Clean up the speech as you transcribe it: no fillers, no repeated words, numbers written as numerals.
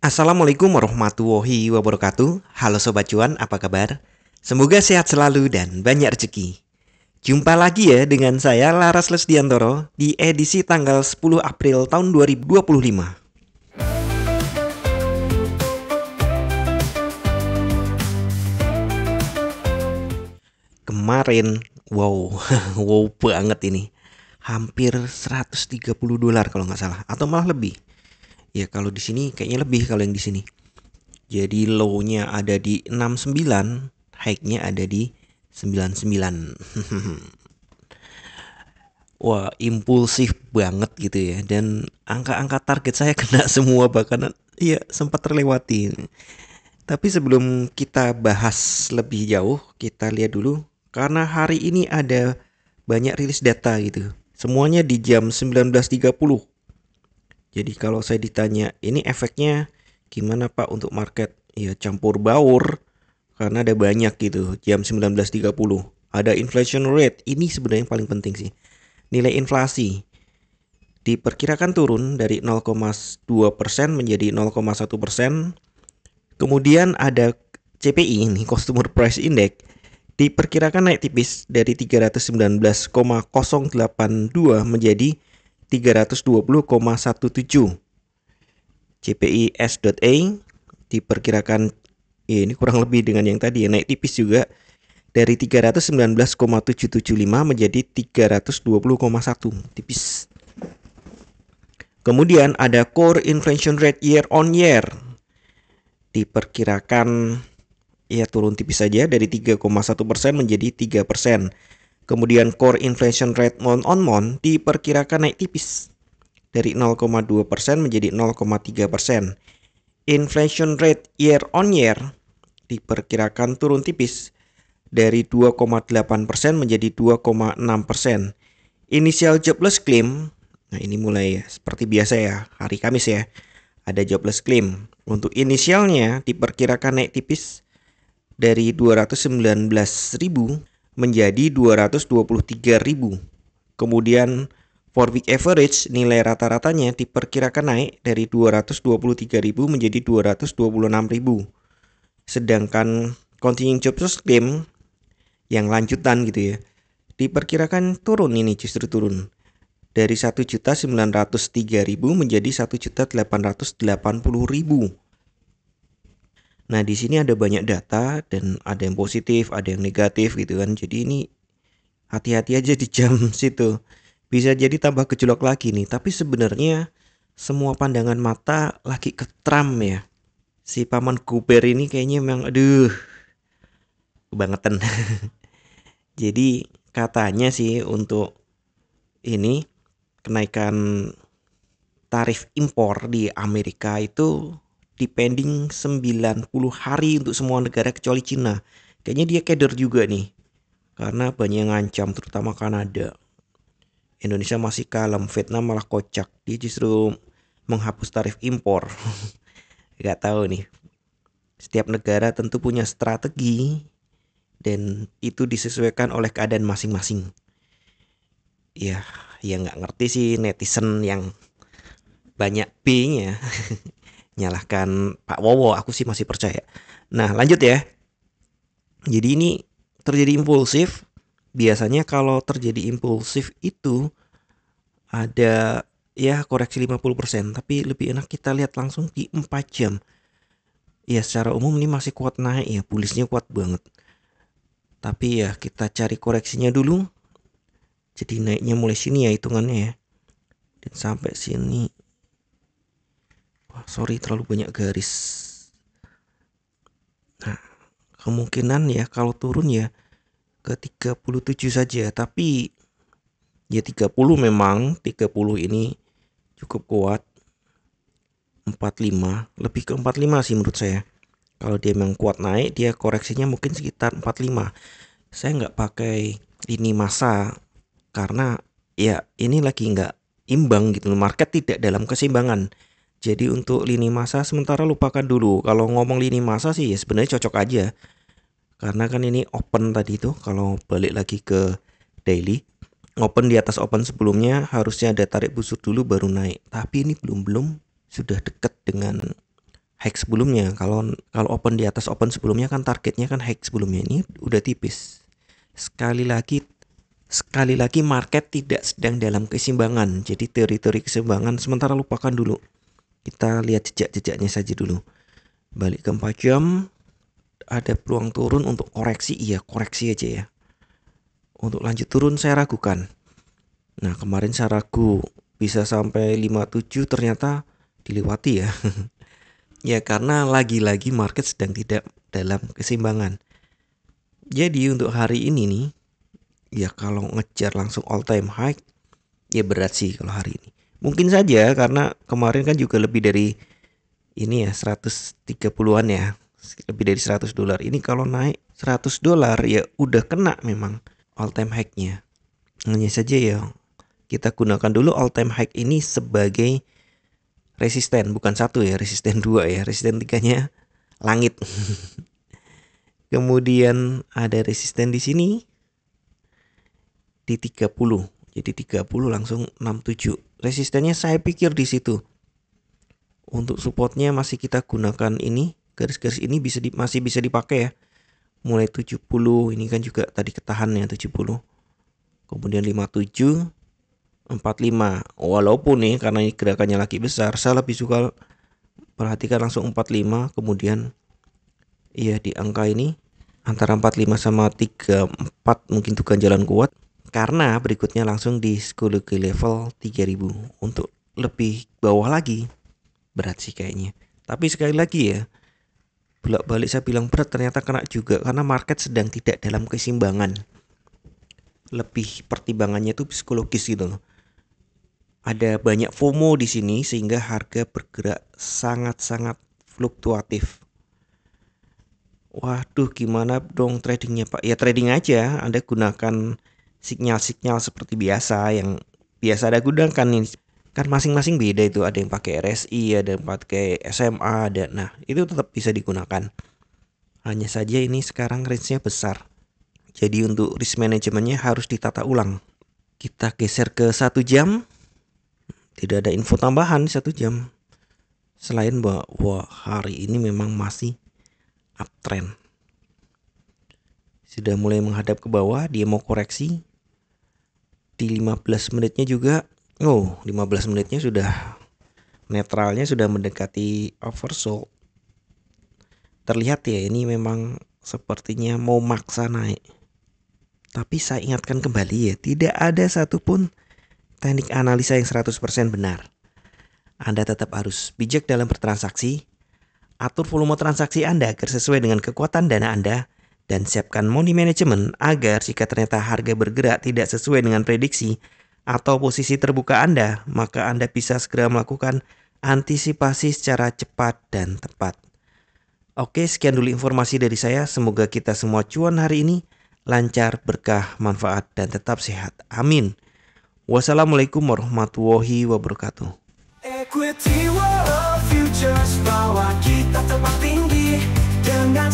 Assalamualaikum warahmatullahi wabarakatuh. Halo Sobat Cuan, apa kabar? Semoga sehat selalu dan banyak rezeki. Jumpa lagi ya dengan saya Laras Lesdiantoro di edisi tanggal 10 April tahun 2025. Kemarin, wow, wow banget ini. Hampir 130 dolar kalau nggak salah, atau malah lebih. Ya kalau di sini kayaknya lebih kalau yang di sini. Jadi low-nya ada di 69, high-nya ada di 99. Wah, impulsif banget gitu ya. Dan angka-angka target saya kena semua, bahkan ya sempat terlewati. Tapi sebelum kita bahas lebih jauh, kita lihat dulu karena hari ini ada banyak rilis data gitu. Semuanya di jam 19.30. Jadi kalau saya ditanya, ini efeknya gimana Pak untuk market? Ya campur baur karena ada banyak gitu. Jam 19.30 ada inflation rate. Ini sebenarnya yang paling penting sih. Nilai inflasi diperkirakan turun dari 0,2% menjadi 0,1%. Kemudian ada CPI ini, Consumer Price Index, diperkirakan naik tipis dari 319,082 menjadi 320,17. CPI S.A diperkirakan ya ini kurang lebih dengan yang tadi ya, naik tipis juga dari 319,775 menjadi 320,1, tipis. Kemudian ada core inflation rate year on year. Diperkirakan ya turun tipis saja dari 3,1% menjadi 3%. Kemudian core inflation rate month on month diperkirakan naik tipis dari 0,2% menjadi 0,3%. Inflation rate year on year diperkirakan turun tipis dari 2,8% menjadi 2,6%. Initial jobless claim, nah ini mulai ya, seperti biasa ya, hari Kamis ya, ada jobless claim. Untuk inisialnya diperkirakan naik tipis dari 219.000 menjadi 223.000. Kemudian for week average nilai rata-ratanya diperkirakan naik dari 223.000 menjadi 226.000. Sedangkan continuing jobs claim yang lanjutan gitu ya, diperkirakan turun, ini justru turun dari 1.903.000 menjadi 1.880.000. Nah, di sini ada banyak data dan ada yang positif, ada yang negatif gitu kan. Jadi ini hati-hati aja di jam situ. Bisa jadi tambah gejolak lagi nih, tapi sebenarnya semua pandangan mata lagi ke Trump ya. Si paman Kuber ini kayaknya memang aduh kebangetan. Jadi katanya sih untuk ini kenaikan tarif impor di Amerika itu depending 90 hari untuk semua negara kecuali Cina. Kayaknya dia keder juga nih. Karena banyak yang ngancam terutama Kanada. Indonesia masih kalem, Vietnam malah kocak. Dia justru menghapus tarif impor. Gak tahu nih. Setiap negara tentu punya strategi dan itu disesuaikan oleh keadaan masing-masing. Ya, ya nggak ngerti sih netizen yang banyak B-nya. Nyalahkan Pak Wowo, aku sih masih percaya. Nah, lanjut ya. Jadi ini terjadi impulsif. Biasanya kalau terjadi impulsif itu ada ya koreksi 50%, tapi lebih enak kita lihat langsung di 4 jam. Ya secara umum ini masih kuat naik ya, bullishnya kuat banget. Tapi ya kita cari koreksinya dulu. Jadi naiknya mulai sini ya hitungannya ya. Dan sampai sini. Wah, sorry terlalu banyak garis. Nah, kemungkinan ya kalau turun ya ke 37 saja, tapi ya 30 memang 30 ini cukup kuat. 45, lebih ke 45 sih menurut saya. Kalau dia memang kuat naik, dia koreksinya mungkin sekitar 45. Saya nggak pakai lini masa karena ya ini lagi nggak imbang gitu. Market tidak dalam keseimbangan. Jadi untuk lini masa sementara lupakan dulu. Kalau ngomong lini masa sih ya sebenarnya cocok aja. Karena kan ini open tadi tuh, kalau balik lagi ke daily, open di atas open sebelumnya harusnya ada tarik busur dulu baru naik. Tapi ini belum sudah dekat dengan high sebelumnya. Kalau kalau open di atas open sebelumnya kan targetnya kan high sebelumnya, ini udah tipis. Sekali lagi market tidak sedang dalam keseimbangan. Jadi teori-teori keseimbangan sementara lupakan dulu. Kita lihat jejak-jejaknya saja dulu. Balik ke 4 jam, ada peluang turun untuk koreksi, iya koreksi aja ya. Untuk lanjut turun saya ragukan. Nah kemarin saya ragu bisa sampai 57, ternyata dilewati ya. Ya karena lagi-lagi market sedang tidak dalam keseimbangan. Jadi untuk hari ini nih, ya kalau ngejar langsung all time high ya berat sih kalau hari ini. Mungkin saja karena kemarin kan juga lebih dari ini ya 130-an ya. Lebih dari $100. Ini kalau naik $100 ya udah kena memang all time high-nya. Hanya saja ya kita gunakan dulu all time high ini sebagai resisten, bukan satu ya, resisten 2 ya. Resisten 3-nya langit. Kemudian ada resisten di sini di 30. Jadi 30 langsung 67. Resistennya saya pikir di situ. Untuk supportnya masih kita gunakan ini, garis-garis ini masih bisa dipakai ya. Mulai 70, ini kan juga tadi ketahan ya 70. Kemudian 57, 45. Walaupun nih karena ini gerakannya lagi besar, saya lebih suka perhatikan langsung 45, kemudian iya di angka ini antara 45 sama 34 mungkin itu ganjalan kuat. Karena berikutnya langsung di psikologi level 3000 untuk lebih bawah lagi. Berat sih kayaknya. Tapi sekali lagi ya, bolak-balik saya bilang berat, ternyata kena juga karena market sedang tidak dalam keseimbangan. Lebih pertimbangannya itu psikologis gitu loh. Ada banyak FOMO di sini sehingga harga bergerak sangat-sangat fluktuatif. Waduh, gimana dong tradingnya Pak? Ya trading aja, Anda gunakan sinyal-sinyal seperti biasa yang biasa Anda gunakan nih. Kan masing-masing beda itu, ada yang pakai RSI, ada yang pakai SMA, ada. Nah, itu tetap bisa digunakan. Hanya saja ini sekarang range-nya besar. Jadi untuk risk manajemennya harus ditata ulang. Kita geser ke 1 jam. Tidak ada info tambahan 1 jam. Selain bahwa hari ini memang masih uptrend. Sudah mulai menghadap ke bawah, dia mau koreksi. Di 15 menitnya juga, 15 menitnya sudah netralnya sudah mendekati oversold. Terlihat ya ini memang sepertinya mau maksa naik. Tapi saya ingatkan kembali ya, tidak ada satupun teknik analisa yang 100% benar. Anda tetap harus bijak dalam bertransaksi, atur volume transaksi Anda agar sesuai dengan kekuatan dana Anda, dan siapkan money management agar jika ternyata harga bergerak tidak sesuai dengan prediksi atau posisi terbuka Anda, maka Anda bisa segera melakukan antisipasi secara cepat dan tepat. Oke, sekian dulu informasi dari saya. Semoga kita semua cuan hari ini, lancar, berkah, manfaat, dan tetap sehat. Amin. Wassalamualaikum warahmatullahi wabarakatuh. Equity World Futures, bawa kita terbang tinggi dengan